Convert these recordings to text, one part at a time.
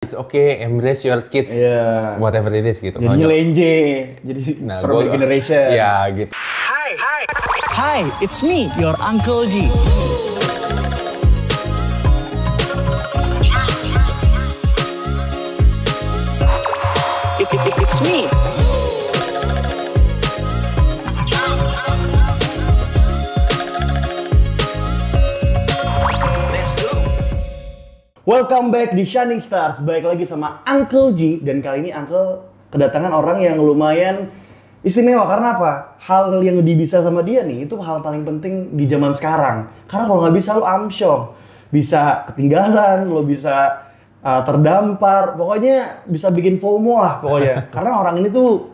It's okay, embrace your kids, whatever it is gitu. Jadi lenje, jadi strawberry generation. Ya gitu. Hi, it's me, your Uncle G. It's me. Welcome back di Shining Stars. Baik lagi sama Uncle G. Dan kali ini Uncle kedatangan orang yang lumayan istimewa. Karena apa? Hal yang bisa sama dia nih, itu hal paling penting di zaman sekarang. Karena kalau nggak bisa, lo amsyong. Bisa ketinggalan, lo bisa terdampar. Pokoknya bisa bikin FOMO lah pokoknya. Karena orang ini tuh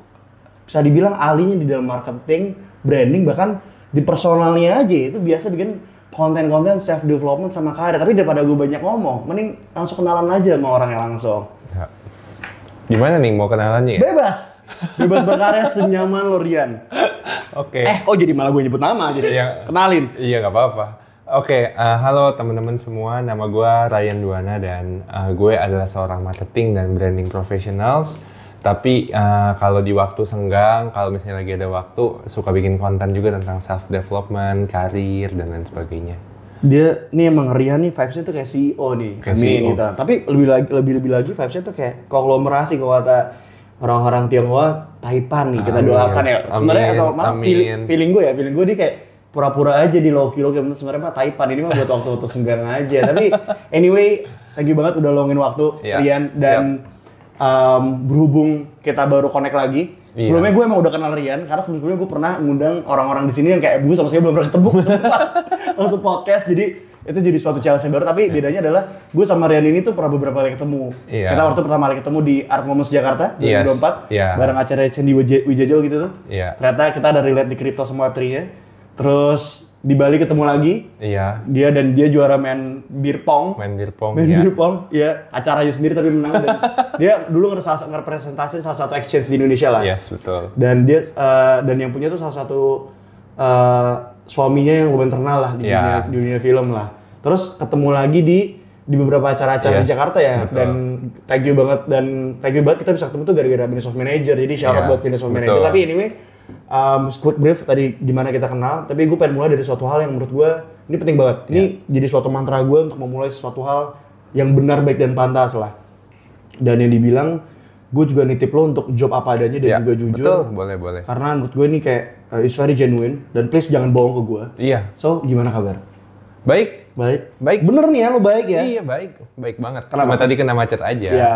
bisa dibilang ahlinya di dalam marketing, branding, bahkan di personalnya aja itu biasa bikin konten-konten self development sama karir. Tapi daripada gue banyak ngomong, mending langsung kenalan aja sama orangnya langsung. Ya. Gimana nih mau kenalannya? Bebas berkarya senyaman lo, Rian. Oke. Kok jadi malah gue nyebut nama jadi? Kenalin. Iya, nggak apa-apa. Oke, halo teman-teman semua. Nama gue Ryan Duana dan gue adalah seorang marketing dan branding professionals. Tapi kalau di waktu senggang, kalau misalnya lagi ada waktu, suka bikin konten juga tentang self-development, karir, dan lain sebagainya. Dia, nih emang Rian nih vibes-nya tuh kayak CEO nih. Kayak CEO. Gitu. Tapi lebih lagi vibes-nya tuh kayak konglomerasi kalau kata orang-orang Tionghoa, Taipan nih, kita doakan ya. Sebenarnya atau malah feeling gue dia kayak pura-pura aja di loki-loki, sebenarnya mah Taipan, ini mah buat waktu senggang aja. Tapi anyway, thank you banget udah luangin waktu, Rian. Dan berhubung kita baru connect lagi, sebelumnya gue emang udah kenal Rian karena sebelumnya gue pernah ngundang orang-orang di sini yang kayak gue sama sekali belum pernah ketemu langsung podcast. Jadi itu jadi suatu challenge yang baru, tapi bedanya adalah gue sama Rian ini tuh pernah beberapa kali ketemu. Kita waktu pertama kali ketemu di Art Moments Jakarta 2024 bareng acara Candi Wijajo gitu tuh. Ternyata kita ada relate di crypto sama Web3-nya. Terus di Bali ketemu lagi. Dia juara main beer pong. Beer pong. Ya, acaranya sendiri tapi menang. Dan dia dulu ngerepresentasi salah satu exchange di Indonesia lah. Yes, betul. Dan dia dan yang punya tuh salah satu suaminya yang gue kenal lah di dunia film lah. Terus ketemu lagi di beberapa acara-acara di Jakarta ya. Betul. Dan thank you banget kita bisa ketemu tuh gara-gara Business of Manager. Jadi shout out buat Business of Manager. Tapi anyway, quick brief tadi gimana kita kenal, tapi gue pengen mulai dari suatu hal yang menurut gue ini penting banget. Ini jadi suatu mantra gue untuk memulai suatu hal yang benar, baik, dan pantas lah. Dan yang dibilang, gue juga nitip lo untuk job apa adanya dan juga jujur. Betul, boleh. Karena menurut gue ini kayak it's very genuine, dan please jangan bohong ke gue. Iya. So, gimana kabar? Baik. Bener nih ya, lo baik ya? Iya, baik banget. Cuma tadi kena macet aja. Ya.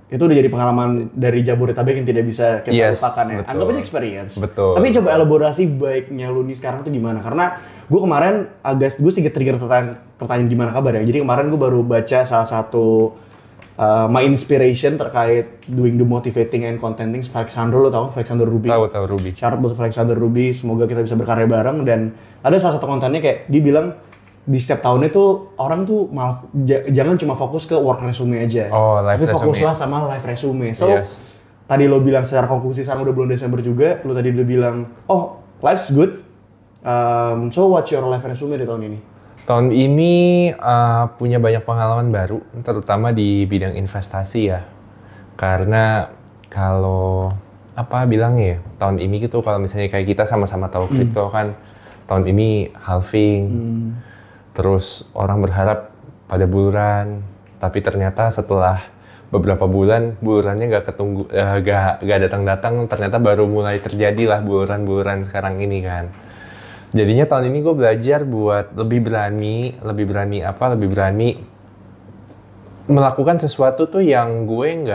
Itu udah jadi pengalaman dari Jabodetabek yang tidak bisa kita lupakan ya. Betul. Anggap aja experience. Betul. Tapi coba elaborasi baiknya lu nih sekarang tuh gimana? Karena gue kemarin gue sedikit trigger pertanyaan gimana kabar ya. Jadi kemarin gue baru baca salah satu my inspiration terkait doing the motivating and contenting Alexander, lo tau? Alexander Ruby. Tahu Ruby. Syarat buat Alexander Ruby, semoga kita bisa berkarya bareng. Dan ada salah satu kontennya kayak dia bilang di setiap tahunnya tuh orang tuh jangan cuma fokus ke work resume aja. Tapi fokuslah sama life resume. So, tadi lo bilang secara konklusi sekarang udah bulan Desember juga, lo tadi udah bilang, life's good. So what's your life resume di tahun ini? Tahun ini punya banyak pengalaman baru, terutama di bidang investasi ya. Karena kalau bilangnya ya, tahun ini gitu kalau misalnya kayak kita sama-sama tahu kripto kan, tahun ini halving. Terus orang berharap pada bulan, tapi ternyata setelah beberapa bulannya nggak datang-datang, ternyata baru mulai terjadi lah bulan sekarang ini kan. Jadinya tahun ini gue belajar buat lebih berani melakukan sesuatu tuh yang gue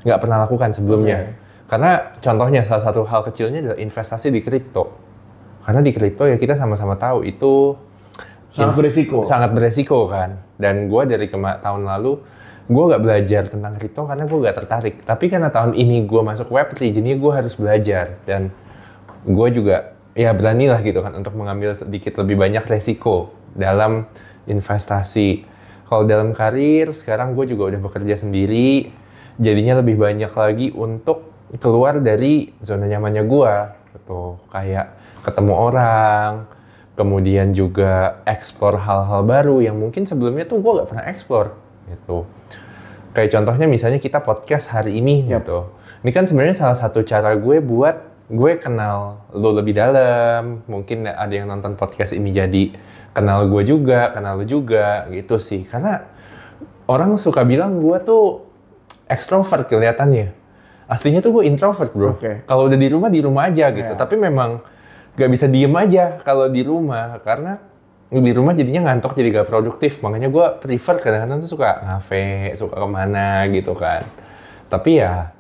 nggak pernah lakukan sebelumnya. Karena contohnya salah satu hal kecilnya adalah investasi di kripto. Karena di kripto ya kita sama-sama tahu itu sangat beresiko kan. Dan gue dari tahun lalu gue nggak belajar tentang kripto karena gue nggak tertarik. Tapi karena tahun ini gue masuk Web3, jadi gue harus belajar. Dan gue juga berani lah gitu kan untuk mengambil sedikit lebih banyak resiko dalam investasi. Kalau dalam karir sekarang gue juga udah bekerja sendiri, jadinya lebih banyak lagi untuk keluar dari zona nyamannya gue. Gitu. Kayak ketemu orang, kemudian juga explore hal-hal baru yang mungkin sebelumnya tuh gue gak pernah explore gitu. Kayak contohnya misalnya kita podcast hari ini gitu. Ini kan sebenarnya salah satu cara gue buat gue kenal lo lebih dalam. Mungkin ada yang nonton podcast ini jadi kenal gue juga, kenal lo juga gitu sih. Karena orang suka bilang gue tuh extrovert kelihatannya. Aslinya tuh gue introvert bro. Kalau udah di rumah aja gitu. Tapi memang gak bisa diem aja kalau di rumah. Karena di rumah jadinya ngantuk, jadi gak produktif. Makanya gue prefer kadang-kadang tuh suka ngafe, suka kemana gitu kan. Tapi ya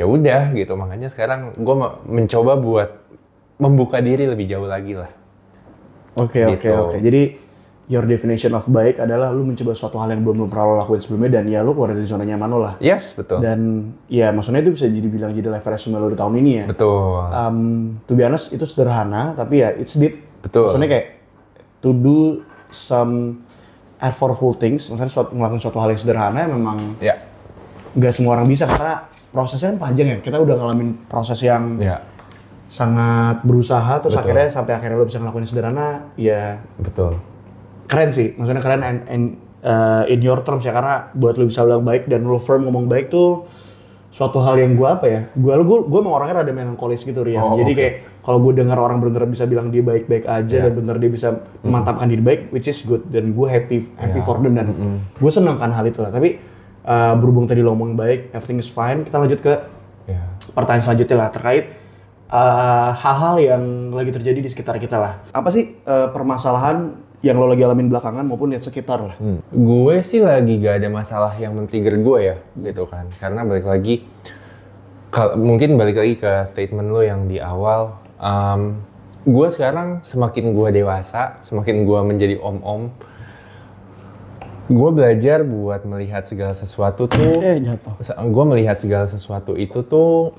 udah gitu. Makanya sekarang gue mencoba buat membuka diri lebih jauh lagi lah. Oke. Jadi your definition of baik adalah lu mencoba suatu hal yang belum pernah lo lakuin sebelumnya dan ya lu keluar dari zona nyaman lo lah. Yes, betul. Dan ya maksudnya itu bisa dibilang jadi life resume lo di tahun ini ya. Betul. To be honest itu sederhana tapi ya it's deep. Betul. Maksudnya kayak to do some effortful things, maksudnya melakukan suatu hal yang sederhana memang nggak semua orang bisa karena prosesnya kan panjang ya. Kita udah ngalamin proses yang sangat berusaha terus akhirnya sampai akhirnya lo bisa ngelakuin sederhana ya. Betul. Keren sih, maksudnya keren and in your terms ya, karena buat lo bisa bilang baik dan lo firm ngomong baik tuh suatu hal yang gue emang orangnya rada melankolis gitu Rian. Jadi kayak kalau gue dengar orang bener-bener bisa bilang dia baik-baik aja dan bener dia bisa memantapkan diri baik, which is good, dan gue happy for them dan gue senang kan hal itu lah. Tapi berhubung tadi lo ngomong baik, everything is fine, kita lanjut ke pertanyaan selanjutnya lah terkait hal-hal yang lagi terjadi di sekitar kita lah. Apa sih permasalahan yang lo lagi alamin belakangan maupun di sekitar lah? Gue sih lagi gak ada masalah yang men-trigger gue ya, gitu kan. Karena balik lagi ke statement lo yang di awal. Gue sekarang semakin gue dewasa, semakin gue menjadi om-om, gue belajar buat melihat segala sesuatu tuh. Gue melihat segala sesuatu itu tuh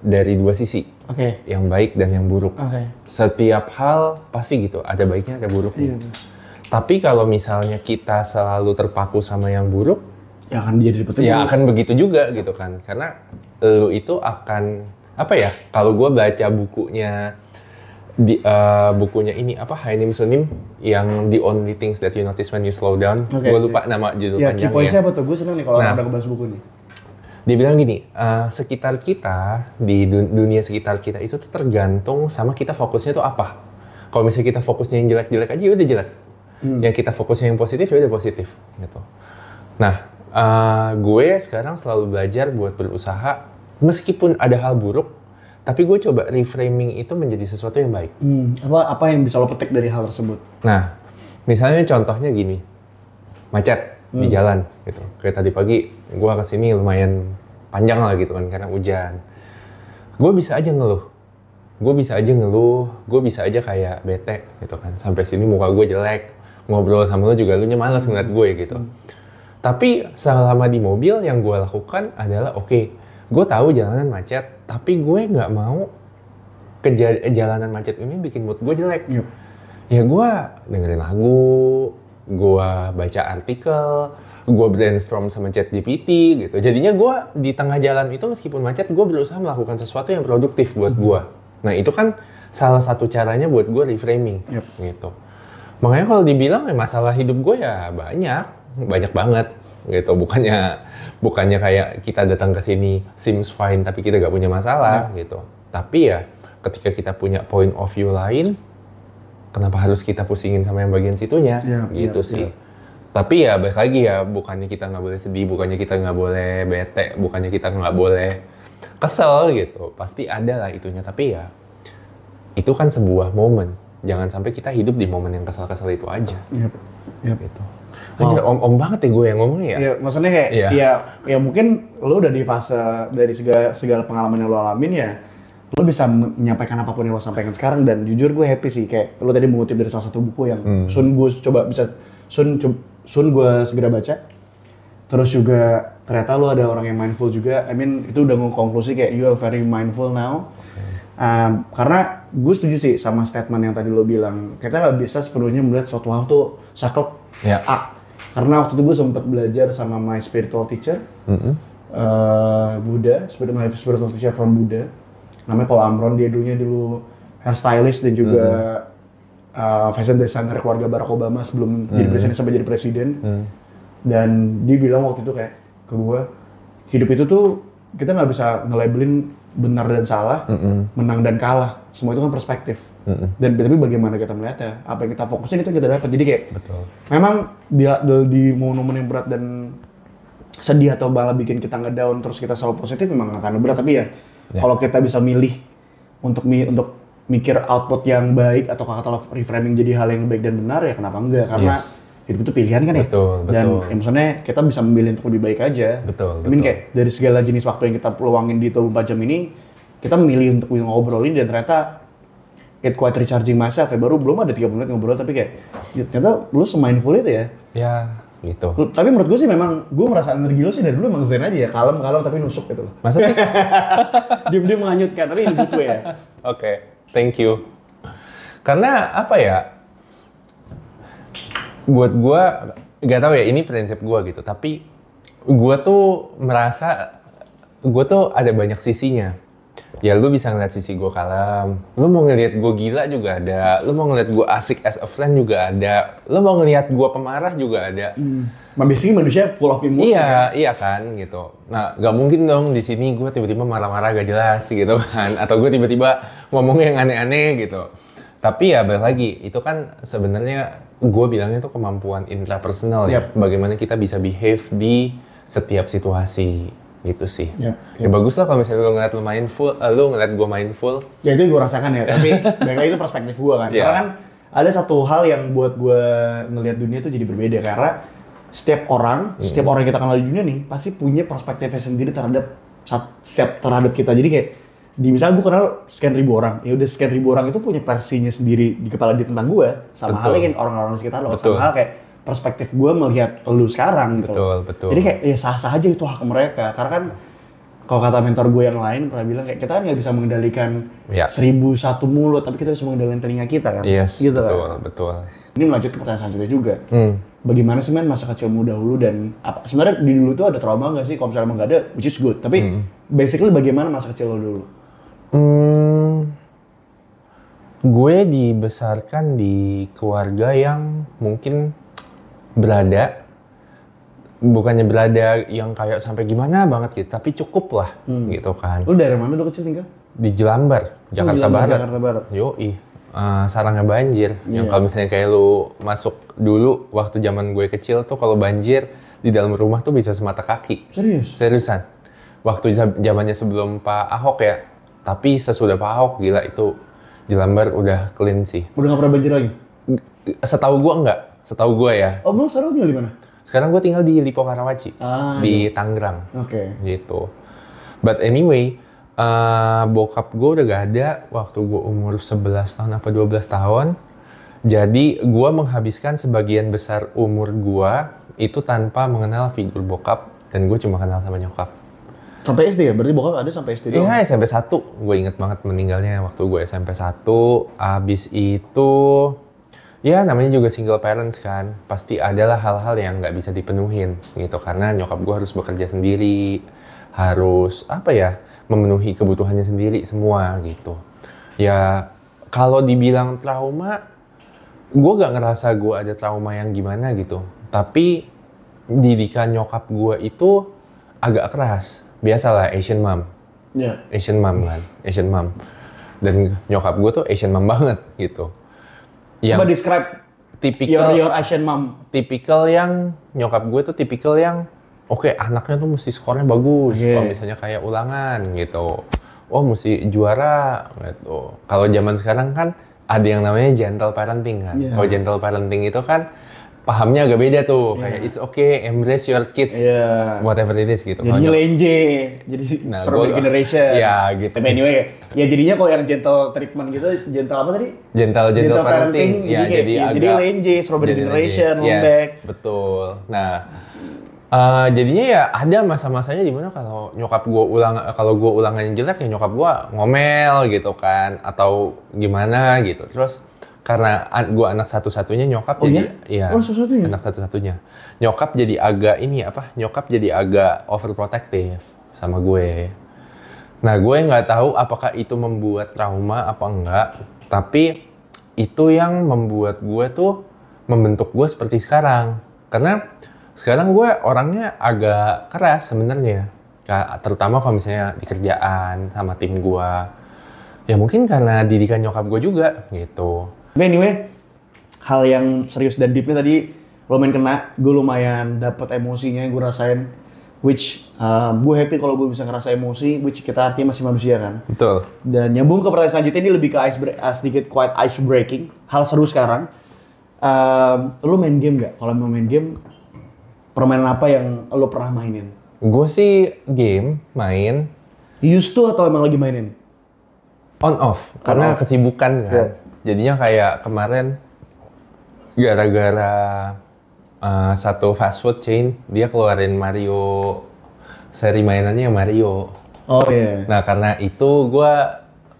dari dua sisi. Yang baik dan yang buruk. Setiap hal pasti gitu, ada baiknya ada buruknya. Tapi kalau misalnya kita selalu terpaku sama yang buruk, ya akan jadi akan begitu juga gitu kan. Karena lu itu akan kalau gue baca bukunya bukunya ini Haim Sunim yang The Only Things That You Notice When You Slow Down. Gue lupa nama judul panjangnya. Key points-nya apa tuh? Gue seneng nih kalau ada ngebahas buku nih. Dia bilang gini, sekitar kita, di dunia sekitar kita itu tuh tergantung sama kita fokusnya tuh apa. Kalau misalnya kita fokusnya yang jelek-jelek aja, ya udah jelek. Yang kita fokusnya yang positif, ya udah positif. Gitu. Nah, gue sekarang selalu belajar buat berusaha, meskipun ada hal buruk, tapi gue coba reframing itu menjadi sesuatu yang baik. Apa yang bisa lo petik dari hal tersebut? Nah, misalnya contohnya gini, macet di jalan gitu. Kayak tadi pagi gue kesini lumayan panjang lah gitu kan karena hujan. Gue bisa aja ngeluh, gue bisa aja kayak bete gitu kan. Sampai sini muka gue jelek, ngobrol sama lo juga lu males ngeliat gue gitu. Tapi selama di mobil yang gue lakukan adalah gue tahu jalanan macet, tapi gue nggak mau jalanan macet ini bikin mood gue jelek. Ya gue dengerin lagu, gue baca artikel, gue brainstorm sama ChatGPT gitu. Jadinya gue di tengah jalan itu meskipun macet, gue berusaha melakukan sesuatu yang produktif buat gue. Nah itu kan salah satu caranya buat gue reframing gitu. Makanya kalau dibilang masalah hidup gue ya banyak banget gitu. Bukannya kayak kita datang ke sini seems fine tapi kita gak punya masalah gitu. Tapi ya ketika kita punya point of view lain, kenapa harus kita pusingin sama yang bagian situnya gitu sih. Tapi ya balik lagi ya, bukannya kita nggak boleh sedih, bukannya kita nggak boleh bete, bukannya kita nggak boleh kesel gitu. Pasti ada lah itunya, tapi ya itu kan sebuah momen. Jangan sampai kita hidup di momen yang kesel-kesel itu aja. Gitu. Anjir, om banget ya gue yang ngomongnya ya. Iya, maksudnya kayak ya mungkin lo udah di fase dari segala pengalaman yang lo alamin ya, lo bisa menyampaikan apapun yang lo sampaikan sekarang, dan jujur gue happy sih kayak lo tadi mengutip dari salah satu buku yang Sun gue segera baca. Terus juga ternyata lo ada orang yang mindful juga. I mean itu udah konklusi kayak you are very mindful now. Karena gue setuju sih sama statement yang tadi lo bilang. Kita nggak bisa sepenuhnya melihat suatu hal tuh saklek A. Karena waktu itu gue sempat belajar sama my spiritual teacher, Buddha, my spiritual teacher from Buddha. Namanya Paul Amron. Dia dulu hairstylist dan juga fashion designer keluarga Barack Obama sebelum jadi presiden sampai jadi presiden. Dan dia bilang waktu itu kayak ke gue, hidup itu tuh kita nggak bisa nge-labelin benar dan salah, menang dan kalah. Semua itu kan perspektif. Dan tapi bagaimana kita melihatnya, apa yang kita fokusin itu kita dapat. Jadi kayak memang di momen-momen yang berat dan sedih atau malah bikin kita nge-down terus kita selalu positif memang akan berat. Tapi ya kalau kita bisa milih untuk mikir output yang baik atau kata reframing jadi hal yang baik dan benar, ya kenapa enggak? Karena hidup itu pilihan kan ya. Dan ya, maksudnya kita bisa memilih untuk lebih baik aja. I mean kayak dari segala jenis waktu yang kita peluangin di 24 jam ini, kita memilih untuk ngobrolin dan ternyata it quite recharging myself ya. Baru belum ada 30 menit ngobrol tapi kayak ternyata lu se-mindful itu ya. Ya gitu. Tapi menurut gue sih memang gue merasa energi lu sih dari dulu emang zen aja ya, kalem tapi nusuk gitu loh. Masa sih? Diam-diam menghanyutkan, tapi ini good way ya. Oke, thank you. Karena apa ya? Buat gue, gak tahu ya ini prinsip gue gitu. Tapi gue tuh merasa gue tuh ada banyak sisinya. Ya lu bisa ngeliat sisi gue kalem, lu mau ngeliat gue gila juga ada, lu mau ngeliat gue asik as a friend juga ada, lu mau ngeliat gue pemarah juga ada. Basically manusia full of emotion. Iya kan gitu. Nah gak mungkin dong di sini gue tiba-tiba marah-marah gak jelas gitu kan, atau gue tiba-tiba ngomong yang aneh-aneh gitu. Tapi ya balik lagi, itu kan sebenarnya gue bilangnya itu kemampuan intrapersonal ya, bagaimana kita bisa behave di setiap situasi. Gitu sih. Ya bagus lah kalau misalnya lu ngeliat lu mindful, lu ngeliat gue mindful. Ya itu gue rasakan ya, tapi baiklah itu perspektif gue kan. Karena kan ada satu hal yang buat gue ngeliat dunia itu jadi berbeda. Karena setiap orang yang kita kenal di dunia nih, pasti punya perspektifnya sendiri terhadap kita. Jadi kayak, misalnya gue kenal sekian ribu orang, ya udah sekian ribu orang itu punya versinya sendiri di kepala dia tentang gue. Sama halnya kan orang-orang di sekitar lo, sama hal kayak perspektif gue melihat lu sekarang gitu. Betul. Jadi kayak ya sah-sah aja itu hak mereka. Karena kan kalau kata mentor gue yang lain pernah bilang kayak kita kan nggak bisa mengendalikan 1001 mulut, tapi kita bisa mengendalikan telinga kita kan. Yes, gitu betul. Ini melanjut ke pertanyaan selanjutnya juga. Bagaimana sih men masa kecilmu dahulu dan apa? Sebenarnya di dulu tuh ada trauma nggak sih? Kalau misalnya emang nggak ada, which is good. Tapi basically bagaimana masa kecil lo dulu? Gue dibesarkan di keluarga yang mungkin bukannya berada yang kayak sampai gimana banget gitu, tapi cukup lah gitu kan. Lu dari mana dulu kecil tinggal? Di Jelambar, Jakarta Barat. Jakarta Barat. Yoi, sarangnya banjir. Yang kalau misalnya kayak lu masuk dulu waktu zaman gue kecil tuh kalau banjir di dalam rumah tuh bisa semata kaki. Seriusan. Waktu zamannya sebelum Pak Ahok ya, tapi sesudah Pak Ahok gila itu Jelambar udah clean sih. Udah nggak pernah banjir lagi? Setahu gue enggak. Setahu gue ya. Oh, belum sekarang tinggal di mana? Sekarang gue tinggal di Lipo Karawaci, di Tangerang. Oke. Gitu. But anyway, bokap gue udah gak ada waktu gue umur 11 tahun apa 12 tahun. Jadi gue menghabiskan sebagian besar umur gue itu tanpa mengenal figur bokap, dan gue cuma kenal sama nyokap. Sampai SD ya? Berarti bokap ada sampai SD doang? Iya, SMP 1. Gue inget banget meninggalnya waktu gue SMP 1. Abis itu ya namanya juga single parents kan, pasti adalah hal-hal yang nggak bisa dipenuhin gitu, karena nyokap gue harus bekerja sendiri, harus memenuhi kebutuhannya sendiri semua gitu. Ya kalau dibilang trauma, gue nggak ngerasa gue ada trauma yang gimana gitu, tapi didikan nyokap gue itu agak keras, biasalah Asian mom, Asian mom kan, Asian mom, dan nyokap gue tuh Asian mom banget gitu. Coba describe your Asian mom. Tipikal yang nyokap gue tuh tipikal yang anaknya tuh mesti skornya bagus. Kalau misalnya kayak ulangan gitu. Oh mesti juara gitu. Kalau zaman sekarang kan ada yang namanya gentle parenting kan. Kalau gentle parenting itu kan pahamnya agak beda tuh. Kayak it's okay, embrace your kids, whatever it is gitu. Jadinya lenje, jadi strawberry generation. Ya gitu. Tapi anyway, ya jadinya kalau yang gentle treatment gitu, gentle apa tadi? Gentle parenting. Ya jadi lenje, strawberry generation, lembek. Betul. Nah, jadinya ya ada masa-masanya di mana kalau gue ulangannya jelek ya nyokap gue ngomel gitu kan, atau gimana gitu. Terus karena gue anak satu-satunya nyokap anak satu-satunya. Nyokap jadi agak overprotective sama gue. Nah, gue nggak tahu apakah itu membuat trauma apa enggak, tapi itu yang membuat gue tuh membentuk gue seperti sekarang. Karena Sekarang gue orangnya agak keras sebenarnya, terutama kalau misalnya di kerjaan sama tim gue. Ya mungkin karena didikan nyokap gue juga gitu. Tapi anyway, hal yang serius dan deepnya tadi lumayan kena, gue lumayan dapet emosinya yang gue rasain. Which gue happy kalau gue bisa ngerasa emosi, which kita artinya masih manusia kan. Betul. Dan nyambung ke pertanyaan selanjutnya, ini lebih ke sedikit quite ice breaking. Hal seru sekarang, lu main game nggak? Kalau mau main game, permainan apa yang lu pernah mainin? Gue sih game main Used to atau emang lagi mainin? on off karena off. kesibukan kan. Yeah. Jadinya kayak kemarin gara-gara satu fast food chain dia keluarin Mario, seri mainannya Mario. Oh iya. Nah karena itu gue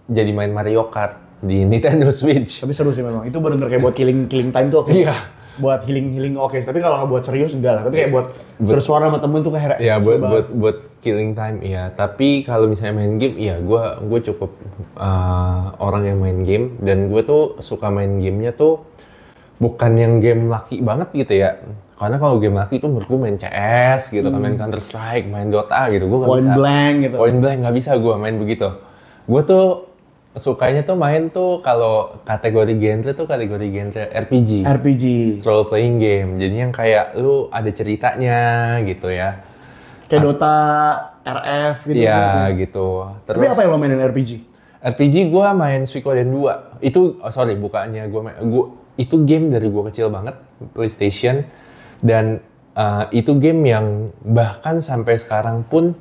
jadi main Mario Kart di Nintendo Switch. Tapi seru sih memang. Itu bener-bener kayak buat killing time tuh oke. Iya. Buat healing oke. Tapi kalau buat serius enggak lah. Tapi kayak buat seru-seruan sama temen tuh kayak Ya seru banget. buat killing time iya. Tapi kalau misalnya main game, iya gue cukup orang yang main game dan gue tuh suka main gamenya tuh bukan yang game laki banget gitu ya. Karena kalau game laki tuh menurut gue main CS gitu kan, main Counter Strike, main Dota gitu. Gue nggak Point bisa. blank gitu. Point blank nggak bisa gue main begitu. Gue tuh sukanya tuh main tuh kalau kategori genre RPG. RPG. Role playing game. Jadi yang kayak lu ada ceritanya gitu ya. Kayak Dota, RF gitu. Iya misalnya. gitu. Tapi apa yang lo mainin RPG? RPG gue main Suikoden 2. Itu bukannya itu game dari gue kecil banget, PlayStation, dan itu game yang bahkan sampai sekarang pun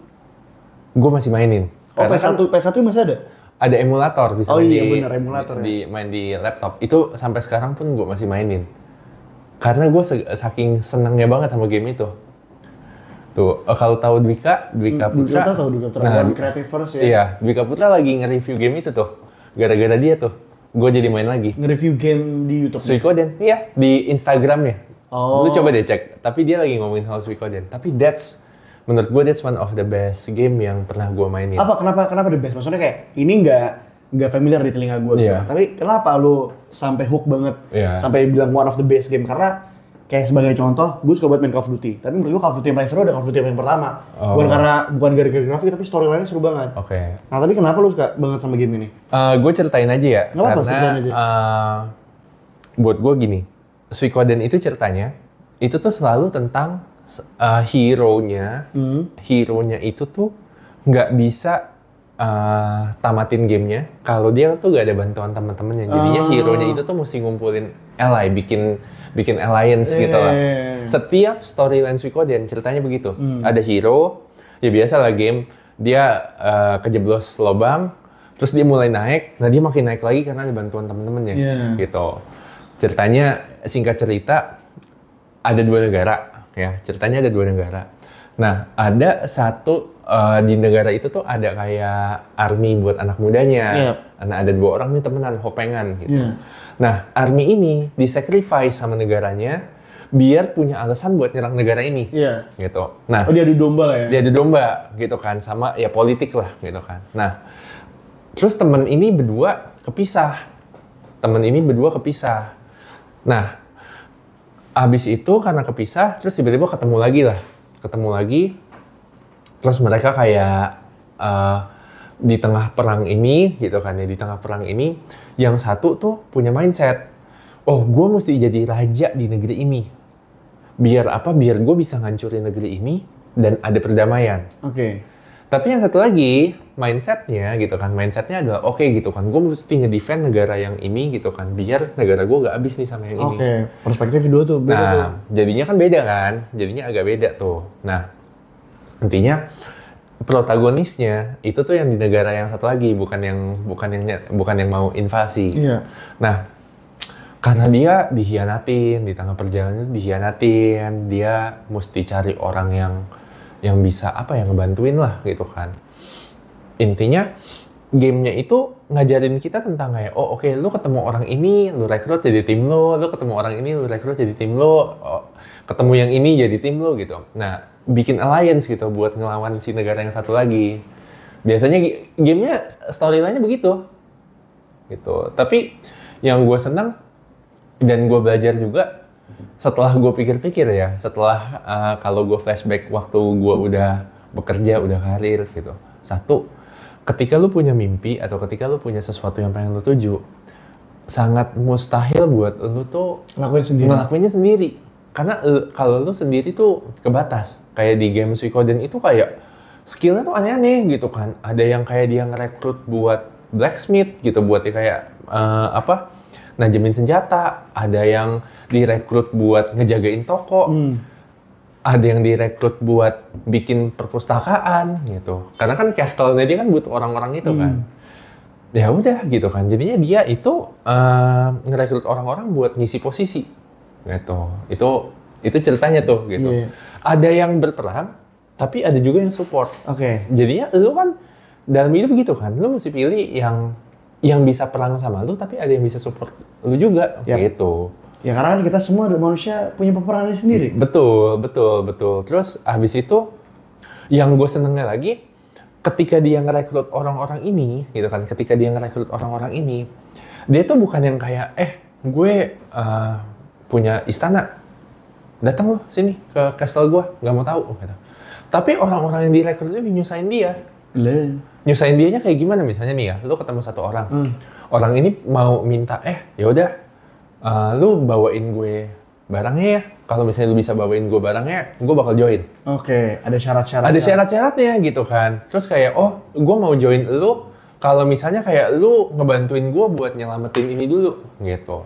gue masih mainin. Oh Karena PS1 masih ada? ada emulator bisa Oh main iya, bener, emulator main di laptop. Itu sampai sekarang pun gue masih mainin. Karena gue saking senangnya banget sama game itu. Tuh, kalau tahu Dwika Putra. Kita tahu Dwika Putra. One Creative First ya. Iya, Dwika Putra lagi nge-review game itu tuh. Gara-gara dia tuh, gue jadi main lagi. Nge-review game di YouTube. Suikoden, iya, di Instagramnya. Oh. Lu coba deh cek. Tapi dia lagi ngomongin soal Suikoden. Tapi menurut gue that's one of the best game yang pernah gue mainin. Apa kenapa the best? Maksudnya kayak ini nggak familiar di telinga gue. Iya. Tapi kenapa lu sampai hook banget? Iya. Sampai bilang one of the best game? Karena kayak sebagai contoh, gue suka banget main Call of Duty. Tapi menurut gue Call of Duty yang paling seru ada Call of Duty yang pertama. Oh. Bukan gara-gara grafik, tapi storyline-nya seru banget. Oke. Nah tapi kenapa lu suka banget sama game ini? Gue ceritain aja ya. Nggak apa-apa, ceritain karena aja. buat gue gini, Suikoden itu ceritanya, itu tuh selalu tentang hero-nya itu tuh nggak bisa tamatin gamenya kalau dia tuh nggak ada bantuan teman-temannya. Jadinya hero-nya itu tuh mesti ngumpulin ally, bikin alliance gitu lah. Setiap storyline Suikoden ceritanya begitu. Ada hero, ya biasa lah game, dia kejeblos lubang, terus dia mulai naik, nah dia makin naik lagi karena ada bantuan teman-temannya, gitu. Ceritanya, singkat cerita, ada 2 negara. Ya, ceritanya ada 2 negara. Nah, ada satu di negara itu tuh ada kayak army buat anak mudanya. Nah, ada 2 orang nih temenan, hopengan gitu. Nah, army ini disacrifice sama negaranya biar punya alasan buat nyerang negara ini. Gitu. Nah, dia adu domba lah ya? Dia adu domba gitu kan, sama ya politik lah gitu kan. Nah, terus temen ini berdua kepisah. Nah, abis itu karena kepisah, terus tiba-tiba ketemu lagi, terus mereka kayak di tengah perang ini, gitu kan ya, di tengah perang ini, yang satu tuh punya mindset, oh gue mesti jadi raja di negeri ini, biar gue bisa ngancurin negeri ini, dan ada perdamaian. Tapi yang satu lagi, mindsetnya adalah oke gitu kan, gue mesti ngedefend negara yang ini gitu kan, biar negara gue gak habis nih sama yang ini. Perspektif kedua tuh beda tuh. Nah, jadinya kan beda kan, jadinya agak beda tuh. Nah, intinya protagonisnya itu tuh yang di negara yang satu lagi, bukan yang mau invasi. Nah, karena dia dihianatin, di tengah perjalanan dihianatin, dia mesti cari orang yang bisa ngebantuin lah gitu kan. Intinya gamenya itu ngajarin kita tentang kayak, oh oke, lu ketemu orang ini, lu rekrut jadi tim lu ketemu orang ini, lu rekrut jadi tim lu, ketemu yang ini jadi tim lu gitu. Nah, bikin alliance gitu buat ngelawan si negara yang satu lagi. Biasanya gamenya storyline-nya begitu. Gitu. Tapi yang gue senang dan gue belajar juga, setelah gue pikir-pikir ya, setelah kalau gue flashback waktu gue udah bekerja, udah karir gitu. Satu, ketika lu punya mimpi atau ketika lu punya sesuatu yang pengen lu tuju, sangat mustahil buat lu tuh ngelakuinnya sendiri. Karena kalau lu sendiri tuh kebatas. Kayak di game Suikoden itu kayak skillnya tuh aneh-aneh gitu kan. Ada yang kayak dia ngerekrut buat blacksmith gitu, buat dia kayak najemin senjata. Ada yang direkrut buat ngejagain toko. Ada yang direkrut buat bikin perpustakaan gitu. Karena kan castle-nya dia kan butuh orang-orang itu kan. Ya udah gitu kan. Jadinya dia itu ngerekrut orang-orang buat ngisi posisi. Gitu. Itu ceritanya tuh gitu. Yeah. Ada yang berperang, tapi ada juga yang support. Jadinya lu kan dalam hidup gitu kan. Lu mesti pilih yang bisa perang sama lu, tapi ada yang bisa support lu juga gitu. Ya karena kan kita semua manusia punya peperangan sendiri. Betul. Terus habis itu yang gue senengnya lagi, ketika dia ngerekrut orang-orang ini, gitu kan. Ketika dia ngerekrut orang-orang ini, dia tuh bukan yang kayak, gue punya istana, datang lu sini ke castle gue, nggak mau tahu. Gitu. Tapi orang-orang yang direkrut itu nyusahin dia. Nyusahin dianya kayak gimana? Misalnya nih ya, lu ketemu satu orang, orang ini mau minta, ya udah. Lu bawain gue barangnya ya. Kalau misalnya lu bisa bawain gue barangnya, gue bakal join. Ada syarat-syaratnya. Ada syarat-syaratnya gitu kan. Terus kayak, gue mau join lu kalau misalnya kayak lu ngebantuin gue buat nyelamatin ini dulu gitu.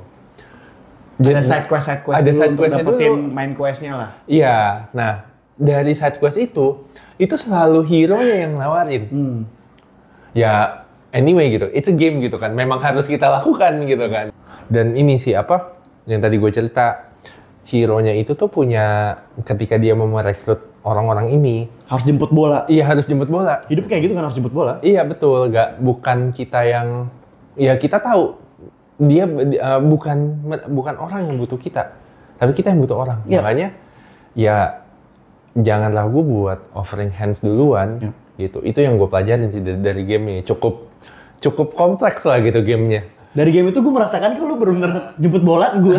Ada side quest ada side quest untuk dapetin main questnya lah. Iya. Nah, dari side quest itu selalu hero-nya yang nawarin. Ya, anyway gitu. It's a game gitu kan. Memang harus kita lakukan gitu kan. Dan ini sih yang tadi gue cerita, hero-nya itu tuh punya, ketika dia mau merekrut orang-orang ini harus jemput bola. Iya, harus jemput bola. Hidup kayak gitu kan, harus jemput bola. Iya, betul. Bukan kita yang, ya kita tahu dia bukan orang yang butuh kita, tapi kita yang butuh orang. Makanya ya jangan ragu buat offering hands duluan gitu. Itu yang gue pelajarin sih dari game ini. Cukup kompleks lah gitu gamenya. Dari game itu gue merasakan kalau lu bener-bener jemput bola ke gue.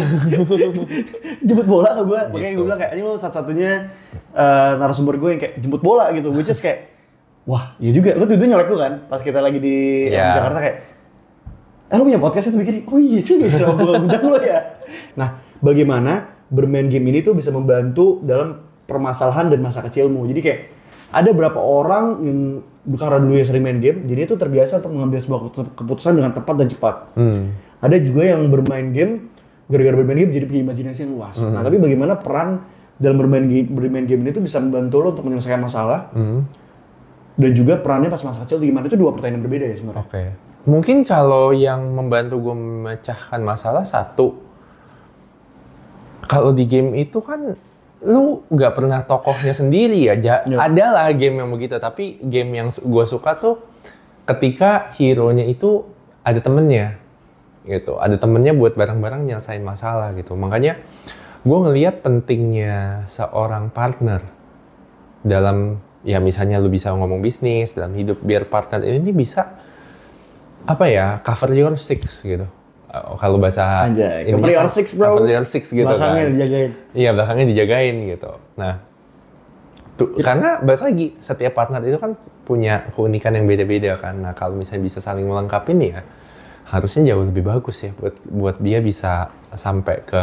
Jemput bola ke gue. Gitu. Makanya gue bilang kayak, ini lo satu-satunya narasumber gue yang kayak jemput bola gitu. Which is kayak, wah iya juga. Lu tiba-tiba nyolek gue kan pas kita lagi di Jakarta kayak, lu punya podcast itu bikin, oh iya juga ya, gue undang lo ya. Nah, bagaimana bermain game ini tuh bisa membantu dalam permasalahan dan masa kecilmu. Jadi kayak, ada berapa orang yang karena dulu ya sering main game, jadi itu terbiasa untuk mengambil sebuah keputusan dengan tepat dan cepat. Ada juga yang bermain game, gara-gara bermain game jadi punya imajinasi yang luas. Nah, tapi bagaimana peran dalam bermain game ini tuh bisa membantu lo untuk menyelesaikan masalah, dan juga perannya pas masa kecil gimana, itu dua pertanyaan yang berbeda ya sebenarnya. Mungkin kalau yang membantu gue memecahkan masalah, satu, kalau di game itu kan lu nggak pernah tokohnya sendiri ya. Ada lah game yang begitu, tapi game yang gue suka tuh ketika hero-nya itu ada temennya gitu, ada temennya buat bareng-bareng nyelesain masalah gitu. Makanya gue ngelihat pentingnya seorang partner dalam, ya misalnya lu bisa ngomong bisnis dalam hidup, biar partner ini bisa cover your six gitu. Kalau bahasa cover your six, bro. Cover your six gitu belakangnya kan. Dijagain. Iya, belakangnya dijagain gitu. Nah, karena balik lagi, setiap partner itu kan punya keunikan yang beda-beda kan. Nah, kalau misalnya bisa saling melengkapi nih ya, harusnya jauh lebih bagus ya buat dia bisa sampai ke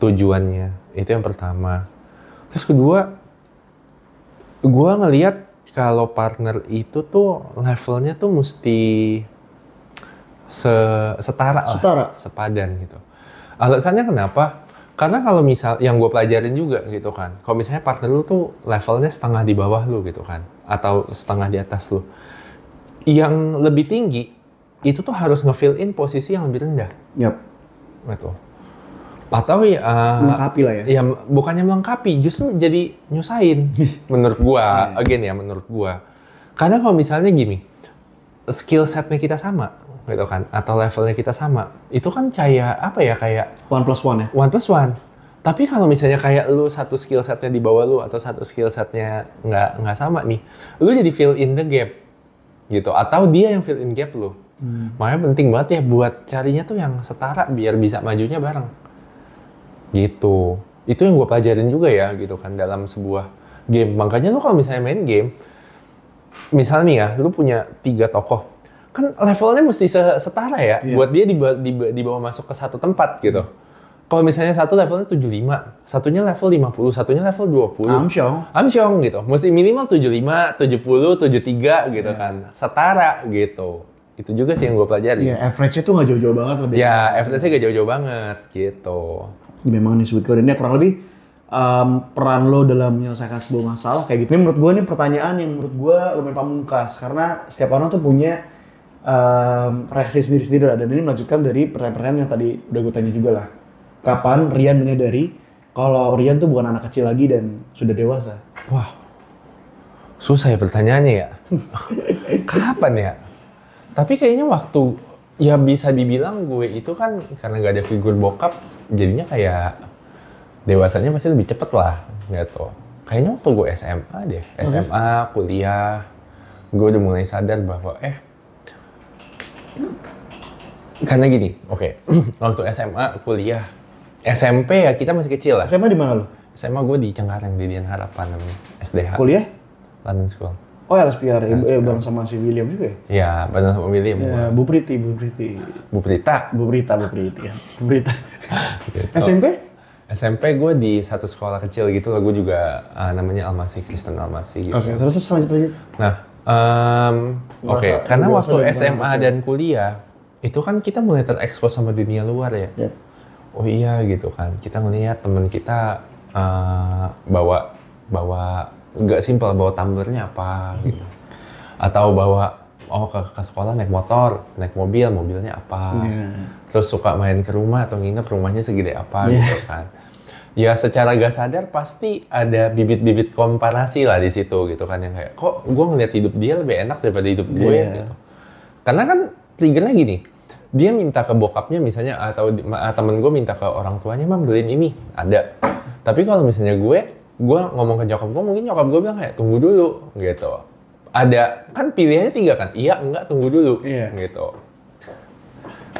tujuannya. Itu yang pertama. Terus kedua, gue ngelihat kalau partner itu tuh levelnya tuh mesti setara, sepadan gitu. Alasannya kenapa? Karena kalau misal, yang gue pelajarin juga gitu kan, kalau misalnya partner lu tuh levelnya setengah di bawah lu gitu kan, atau setengah di atas lu, yang lebih tinggi itu tuh harus nge-fill in posisi yang lebih rendah. Gitu. Atau melengkapi lah ya. Ya bukannya melengkapi, justru jadi nyusahin. Menurut gua, menurut gua. Karena kalau misalnya gini, skill setnya kita sama, gitu kan, atau levelnya kita sama, itu kan kayak kayak 1+1 ya? 1+1. Tapi kalau misalnya kayak lu satu skill setnya di bawah lu, atau satu skill setnya nggak sama nih, lu jadi fill in the gap, gitu. Atau dia yang fill in gap lu. Makanya penting banget ya buat carinya tuh yang setara, biar bisa majunya bareng. Gitu. Itu yang gue pelajarin juga ya gitu kan dalam sebuah game. Makanya lu kalau misalnya main game, misalnya nih ya, lu punya 3 tokoh, kan levelnya mesti setara ya, buat dia dibawa masuk ke satu tempat gitu. Kalau misalnya satu levelnya 75, satunya level 50, satunya level 20. Amsyong gitu. Mesti minimal 75, 70, 73 gitu kan. Setara gitu. Itu juga sih yang gue pelajari. Iya, average-nya tuh nggak jauh-jauh banget lebih. Ya, average-nya nggak jauh-jauh banget gitu. Memang nih Suikoden ini kurang lebih peran lo dalam menyelesaikan sebuah masalah kayak gitu. Ini menurut gue ini pertanyaan yang menurut gue lumayan pamungkas karena setiap orang tuh punya reaksi sendiri-sendiri lah. Dan ini melanjutkan dari pertanyaan-pertanyaan yang tadi udah gue tanya juga lah. Kapan Rian menyadari kalau Rian tuh bukan anak kecil lagi dan sudah dewasa? Wah, susah ya pertanyaannya ya. Kapan ya? Tapi kayaknya waktu, ya bisa dibilang gue itu kan karena gak ada figur bokap, jadinya kayak dewasanya pasti lebih cepet lah gitu. Kayaknya waktu gue SMA deh, SMA, kuliah, gue udah mulai sadar bahwa karena gini, waktu SMA, kuliah, SMP ya kita masih kecil lah. SMA di mana lo? SMA gue di Cengkareng, di Dian Harapan namanya, SDH. Kuliah? London School. Oh LSPR, bareng sama si William juga ya? Ya, bareng sama William. Ya, Bu Prita. Bu Prita. Ya. Bu Prita. Gitu. SMP gue di satu sekolah kecil gitu lah, gue juga namanya Almasi, Kristen Almasi. Gitu. Oke, terus lanjut. Nah, karena waktu SMA dan kuliah, itu kan kita mulai terekspos sama dunia luar ya. Yeah. Oh iya gitu kan, kita ngelihat teman kita bawa nggak simpel, bawa tumblernya apa gitu. Atau bawa ke sekolah naik motor, naik mobilnya apa. Yeah. Terus suka main ke rumah atau nginep rumahnya segede apa gitu kan. Ya secara gak sadar pasti ada bibit-bibit komparasi lah di situ gitu kan, yang kayak kok gue ngeliat hidup dia lebih enak daripada hidup gue gitu. Karena kan triggernya gini, dia minta ke bokapnya misalnya atau temen gue minta ke orang tuanya, "Mam, beliin ini." Ada. Tapi kalau misalnya gue ngomong ke nyokap gue, mungkin nyokap gue bilang kayak tunggu dulu gitu. Ada kan pilihannya 3 kan, iya, enggak, tunggu dulu gitu.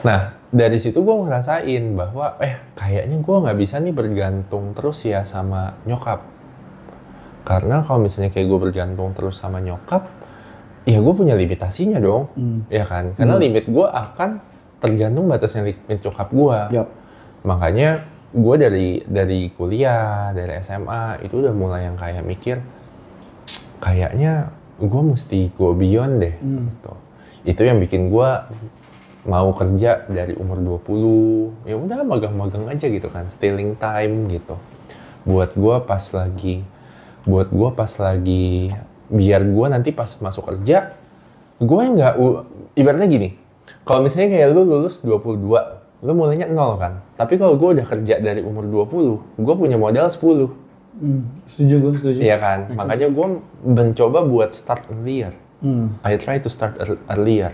Nah dari situ gue ngerasain bahwa kayaknya gue nggak bisa nih bergantung terus ya sama nyokap. Karena kalau misalnya kayak gue bergantung terus sama nyokap, ya gue punya limitasinya dong, ya kan? Karena limit gue akan tergantung batasnya limit nyokap gue. Yep. Makanya gue dari kuliah, dari SMA itu udah mulai yang kayak mikir, kayaknya gue mesti go beyond deh. Gitu. Itu yang bikin gue mau kerja dari umur 20, ya udah magang-magang aja gitu kan, stealing time gitu. Buat gue pas lagi biar gue nanti pas masuk kerja, gue nggak, ibaratnya gini, kalau misalnya kayak lu lulus 22, lu mulainya 0 kan, tapi kalau gue udah kerja dari umur 20, gue punya modal 10. Setuju. Iya kan, makanya gue mencoba buat start earlier. I try to start earlier.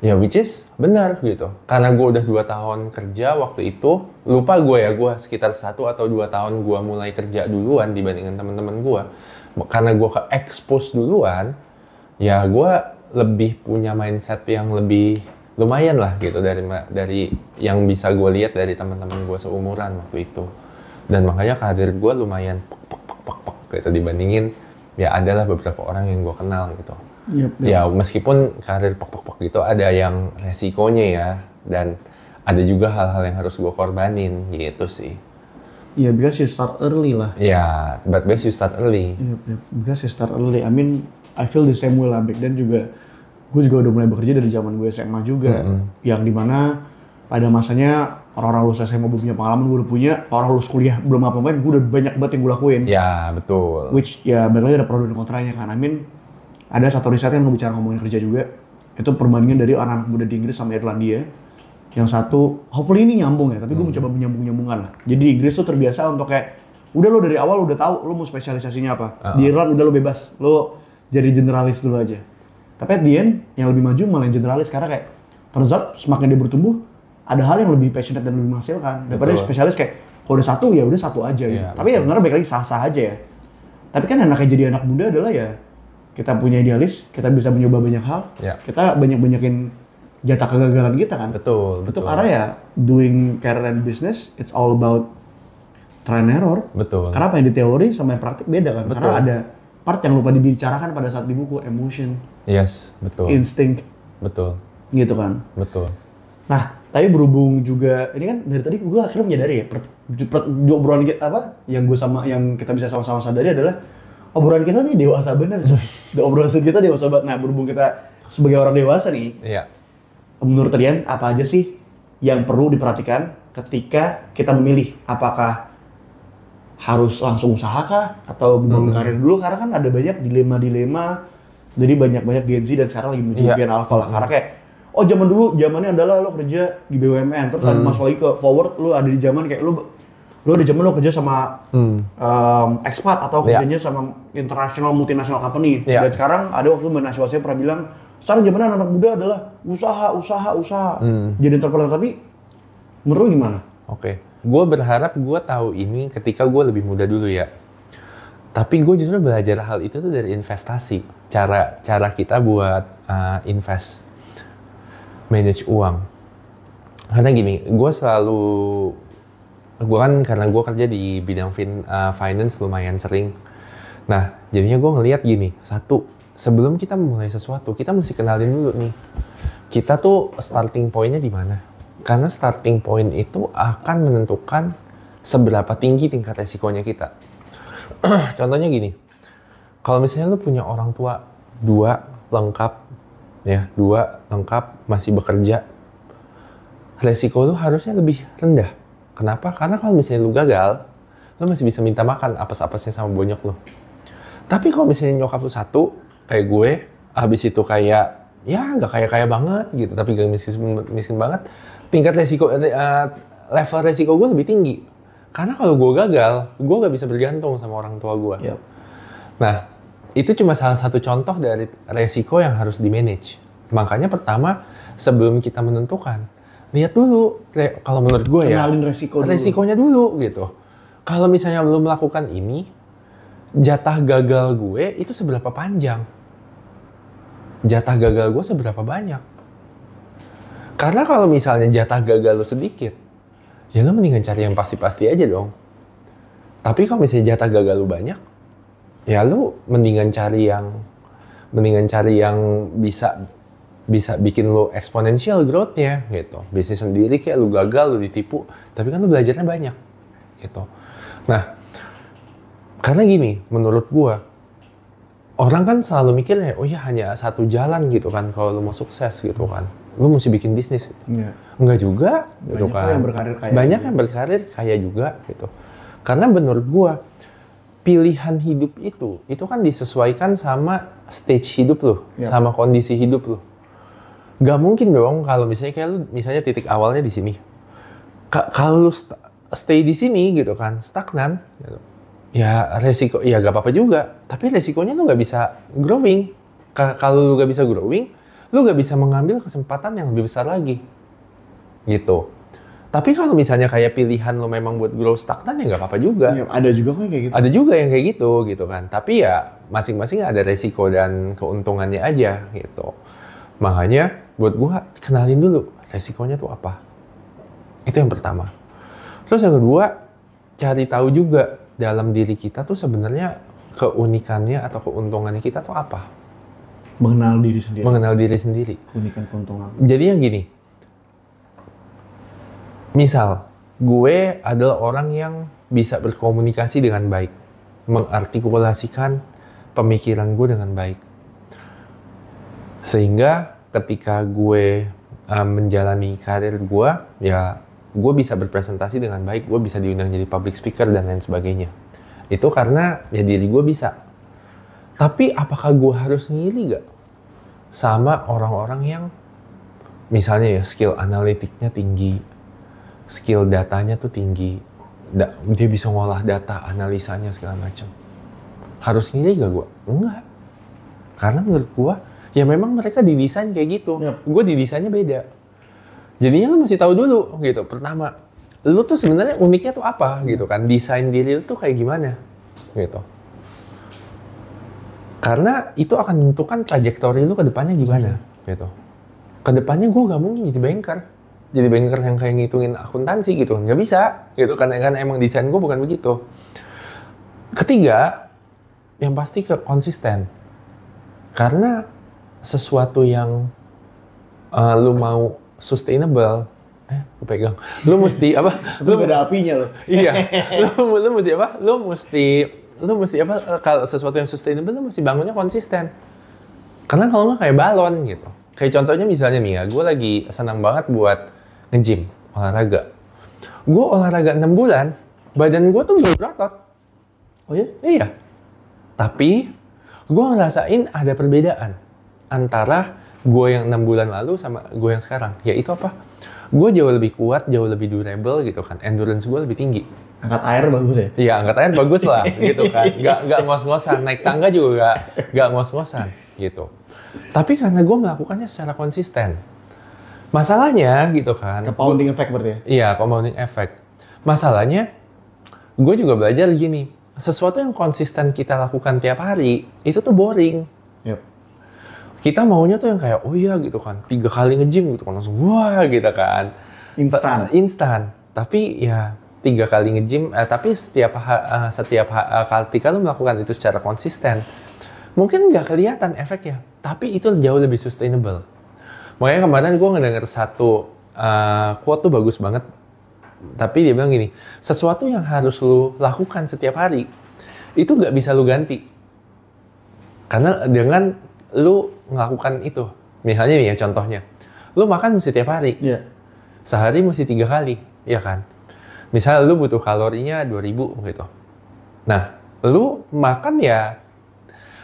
Ya which is benar gitu, karena gue udah 2 tahun kerja waktu itu, lupa gue sekitar 1 atau 2 tahun gue mulai kerja duluan dibandingkan teman-teman gue. Karena gue ke-expose duluan, ya gue lebih punya mindset yang lebih lumayan lah gitu dari yang bisa gue lihat dari teman-teman gue seumuran waktu itu. Dan makanya karir gue lumayan gitu dibandingin ya adalah beberapa orang yang gue kenal gitu. Yep. Ya meskipun karir gitu ada yang resikonya ya, dan ada juga hal-hal yang harus gue korbanin gitu sih. Yeah, because you start early lah. Yeah, but best you start early. Yep. Because you start early. I mean, I feel the same way lah. Back then juga, gue juga udah mulai bekerja dari zaman gue SMA juga. Yang dimana pada masanya orang-orang lulus SMA belum punya pengalaman, gue udah punya. Orang lulus kuliah belum apa-apain, gue udah banyak banget yang gue lakuin. Ya, betul. Which, ya balik lagi ada pro dan kontranya kan. I mean, ada satu riset yang bicara ngomongin kerja juga. Itu perbandingan dari anak-anak muda di Inggris sama Irlandia. Yang satu, hopefully ini nyambung ya, tapi gue mencoba menyambung-nyambungan lah. Jadi di Inggris tuh terbiasa untuk kayak, udah lo dari awal udah tahu lo mau spesialisasinya apa. Di Irland udah lo bebas, lo jadi generalis dulu aja. Tapi at the end, yang lebih maju malah yang generalis, karena kayak turns out semakin dia bertumbuh, ada hal yang lebih passionate dan lebih menghasilkan. Daripada spesialis kayak, kalau udah satu ya udah satu aja gitu. Tapi ya benar baik lagi sah-sah aja ya. Tapi kan enaknya jadi anak muda adalah ya, kita punya idealis, kita bisa mencoba banyak hal, kita banyak-banyakin jatah kegagalan kita kan. Betul. Itu karena ya doing career and business, it's all about trial and error. Betul. Karena apa yang di teori sama yang praktik beda kan. Betul. Karena ada part yang lupa dibicarakan pada saat di buku, emotion, Yes, betul. instinct, Betul. gitu kan. Betul. Nah, tapi berhubung juga ini kan dari tadi gue akhirnya menyadari ya, obrolan kita apa yang kita bisa sama-sama sadari adalah obrolan kita nih dewasa bener coy. Obrolan kita dewasa banget. Nah, berhubung kita sebagai orang dewasa nih, Iya. menurut Rian apa aja sih yang perlu diperhatikan ketika kita memilih apakah harus langsung usaha kah atau membangun karir dulu, karena kan ada banyak dilema-dilema. Jadi banyak Gen Z dan sekarang lagi menuju Gen Alpha lah. Karena kayak zaman dulu zamannya adalah lo kerja di BUMN, terus masuk lagi ke forward lo ada di zaman kayak lo ada zaman lo kerja sama expat atau kerjanya sama international multinational company. Dan sekarang ada waktu Mbak Najwa saya pernah bilang sekarang zamannya anak muda adalah usaha. Jadi entrepreneur. Tapi menurut lo gimana? Oke. Gue berharap gue tahu ini ketika gue lebih muda dulu ya. Tapi gue justru belajar hal itu tuh dari investasi. Cara kita buat invest, manage uang. Karena gini, gue kan karena gue kerja di bidang finance lumayan sering. Nah, jadinya gue ngelihat gini, satu, sebelum kita memulai sesuatu, kita mesti kenalin dulu nih, kita tuh starting point-nya di mana. Karena starting point itu akan menentukan seberapa tinggi tingkat resikonya kita. Contohnya gini, kalau misalnya lu punya orang tua dua lengkap, masih bekerja, resiko lu harusnya lebih rendah. Kenapa? Karena kalau misalnya lu gagal, lu masih bisa minta makan apes-apesnya sama bonyok lu. Tapi kalau misalnya nyokap lu satu, kayak gue, habis itu kayak, ya nggak kaya-kaya banget gitu, tapi gak miskin banget, tingkat resiko, level resiko gue lebih tinggi. Karena kalau gue gagal, gue gak bisa bergantung sama orang tua gue. Yep. Nah, itu cuma salah satu contoh dari resiko yang harus di-manage. Makanya pertama, sebelum kita menentukan, lihat dulu, kalau menurut gue ya, kenalin resikonya dulu gitu. Kalau misalnya belum melakukan ini, jatah gagal gue itu seberapa panjang? Jatah gagal gue seberapa banyak? Karena kalau misalnya jatah gagal lo sedikit, ya lo mendingan cari yang pasti-pasti aja dong. Tapi kalau misalnya jatah gagal lo banyak, ya lo mendingan cari yang bisa bikin lo exponential growth-nya gitu. Bisnis sendiri kayak lo gagal, lo ditipu, tapi kan lo belajarnya banyak gitu. Nah, karena gini, menurut gua, orang kan selalu mikirnya, oh ya hanya satu jalan gitu kan kalau lo mau sukses gitu kan. Lo mesti bikin bisnis gitu. Enggak juga gitu kan. Banyak yang berkarir kaya juga gitu. Karena menurut gua, pilihan hidup itu kan disesuaikan sama stage hidup lo, sama kondisi hidup lo. Gak mungkin dong kalau misalnya kayak lu, misalnya titik awalnya di sini. Kalau lu stay di sini gitu kan, stagnan gitu. Ya resiko, ya gak apa-apa juga. Tapi resikonya lu gak bisa growing. Kalau lu gak bisa growing, lu gak bisa mengambil kesempatan yang lebih besar lagi. Gitu. Tapi kalau misalnya kayak pilihan lu memang buat grow stagnan, ya gak apa-apa juga. Ya, ada juga kan kayak gitu. Ada juga yang kayak gitu kan. Tapi ya masing-masing ada resiko dan keuntungannya aja gitu. Makanya buat gua kenalin dulu resikonya tuh apa. Itu yang pertama. Terus yang kedua, cari tahu juga dalam diri kita tuh sebenarnya keunikannya atau keuntungannya kita tuh apa. Mengenal diri sendiri. Mengenal diri sendiri. Keunikan keuntungan. Jadi yang gini. Misal, gue adalah orang yang bisa berkomunikasi dengan baik. Mengartikulasikan pemikiran gue dengan baik. Sehingga ketika gue menjalani karir gue, ya gue bisa berpresentasi dengan baik, gue bisa diundang jadi public speaker dan lain sebagainya. Itu karena ya diri gue bisa. Tapi apakah gue harus ngiri gak sama orang-orang yang misalnya ya skill analitiknya tinggi, skill datanya tuh tinggi, dia bisa ngolah data, analisanya segala macam. Harus ngiri gak gue? Enggak. Karena menurut gue, ya memang mereka didesain kayak gitu. Gue didesainnya beda. Jadinya lo mesti tahu dulu gitu. Pertama, lo tuh sebenarnya uniknya tuh apa gitu kan? Desain diri lo tuh kayak gimana gitu. Karena itu akan menentukan trajektori lo ke depannya gimana gitu. Ke depannya gue gak mungkin jadi banker. jadi banker yang kayak ngitungin akuntansi gitu, nggak bisa gitu kan emang desain gue bukan begitu. Ketiga, yang pasti konsisten. Karena sesuatu yang lu mau sustainable, gue pegang, lu mesti apa? Lu ada apinya loh. Iya, lu mesti apa? Lu mesti apa? Kalau sesuatu yang sustainable, lu mesti bangunnya konsisten. Karena kalau nggak kayak balon gitu. Kayak contohnya misalnya nih ya, gue lagi senang banget buat nge-gym, olahraga. Gue olahraga 6 bulan, badan gue tuh berotot. Oh ya? Iya. Tapi gue ngerasain ada perbedaan antara gue yang 6 bulan lalu sama gue yang sekarang. Yaitu apa? Gue jauh lebih kuat, jauh lebih durable gitu kan. Endurance gue lebih tinggi. Angkat air bagus ya? Iya, angkat air bagus lah gitu kan. Nggak ngos-ngosan. Naik tangga juga nggak ngos-ngosan gitu. Tapi karena gue melakukannya secara konsisten. Masalahnya gitu kan. Compounding effect berarti ya? Iya, compounding effect. Masalahnya, gue juga belajar gini. Sesuatu yang konsisten kita lakukan tiap hari, itu tuh boring. Yep. Kita maunya tuh yang kayak, oh iya gitu kan, 3 kali nge-gym gitu kan, langsung wah gitu kan. Instan. Tapi ya 3 kali nge-gym, tapi setiap ketika lu melakukan itu secara konsisten, mungkin nggak kelihatan efeknya, tapi itu jauh lebih sustainable. Makanya kemarin gue ngedenger satu quote tuh bagus banget. Tapi dia bilang gini, sesuatu yang harus lu lakukan setiap hari, itu nggak bisa lu ganti. Karena dengan lu melakukan itu, misalnya nih ya contohnya, lu makan mesti tiap hari. Iya. Sehari mesti 3 kali, ya kan? Misal lu butuh kalorinya 2000 gitu. Nah, lu makan ya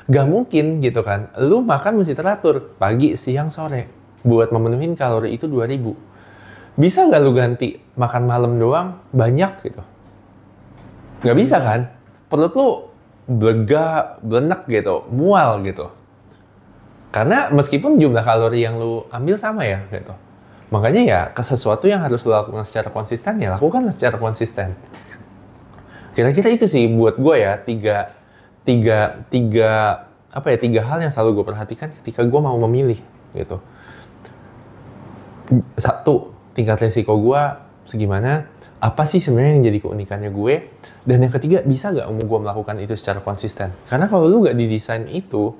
gak mungkin gitu kan. Lu makan mesti teratur, pagi, siang, sore. Buat memenuhi kalori itu 2000. Bisa nggak lu ganti makan malam doang banyak gitu? Nggak bisa kan? Perut lu blenek gitu, mual gitu. Karena meskipun jumlah kalori yang lu ambil sama ya gitu. Makanya ya sesuatu yang harus lu lakukan secara konsisten ya lakukanlah secara konsisten. Kira-kira itu sih buat gue ya tiga hal yang selalu gue perhatikan ketika gue mau memilih gitu. 1, tingkat resiko gue segimana, apa sih sebenarnya yang jadi keunikannya gue, dan yang ketiga, bisa nggak gue melakukan itu secara konsisten? Karena kalau lu nggak didesain itu,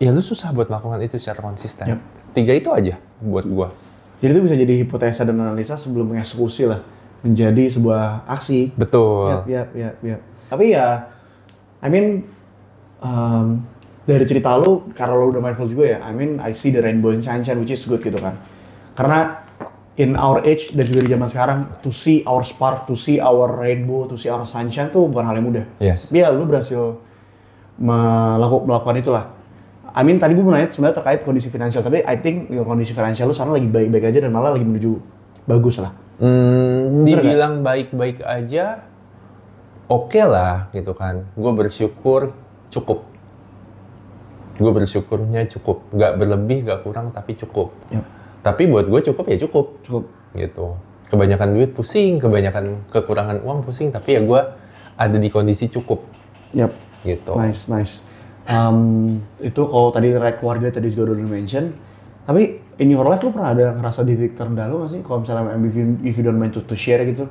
ya lu susah buat melakukan itu secara konsisten. Yep. 3 itu aja buat gue. Jadi itu bisa jadi hipotesa dan analisa sebelum mengeksekusi lah, menjadi sebuah aksi. Betul. Yap. Tapi ya, I mean, dari cerita lu, karena lu udah mindful juga ya, I see the rainbow and sunshine, which is good gitu kan. Karena in our age dan juga di zaman sekarang, to see our spark, to see our rainbow, to see our sunshine tuh bukan hal yang mudah. Yes. Tapi ya lu berhasil melakukan itulah. I mean tadi gue mau nanya sebenarnya terkait kondisi finansial, tapi I think kondisi finansial lu sekarang lagi baik-baik aja dan malah lagi menuju bagus lah. Dibilang baik-baik aja, oke lah gitu kan. Gue bersyukur cukup. Gue bersyukurnya cukup. Nggak berlebih, nggak kurang, tapi cukup. Yep. Tapi buat gue cukup ya cukup. Gitu. Kebanyakan duit pusing, kebanyakan kekurangan uang pusing, tapi ya gue ada di kondisi cukup. Yep. Gitu. Nice. Itu kalau tadi terkait keluarga tadi juga udah mention. Tapi in your life lu pernah ada ngerasa di titik terendah lu nggak sih? Kalau misalnya if you don't mind to share gitu.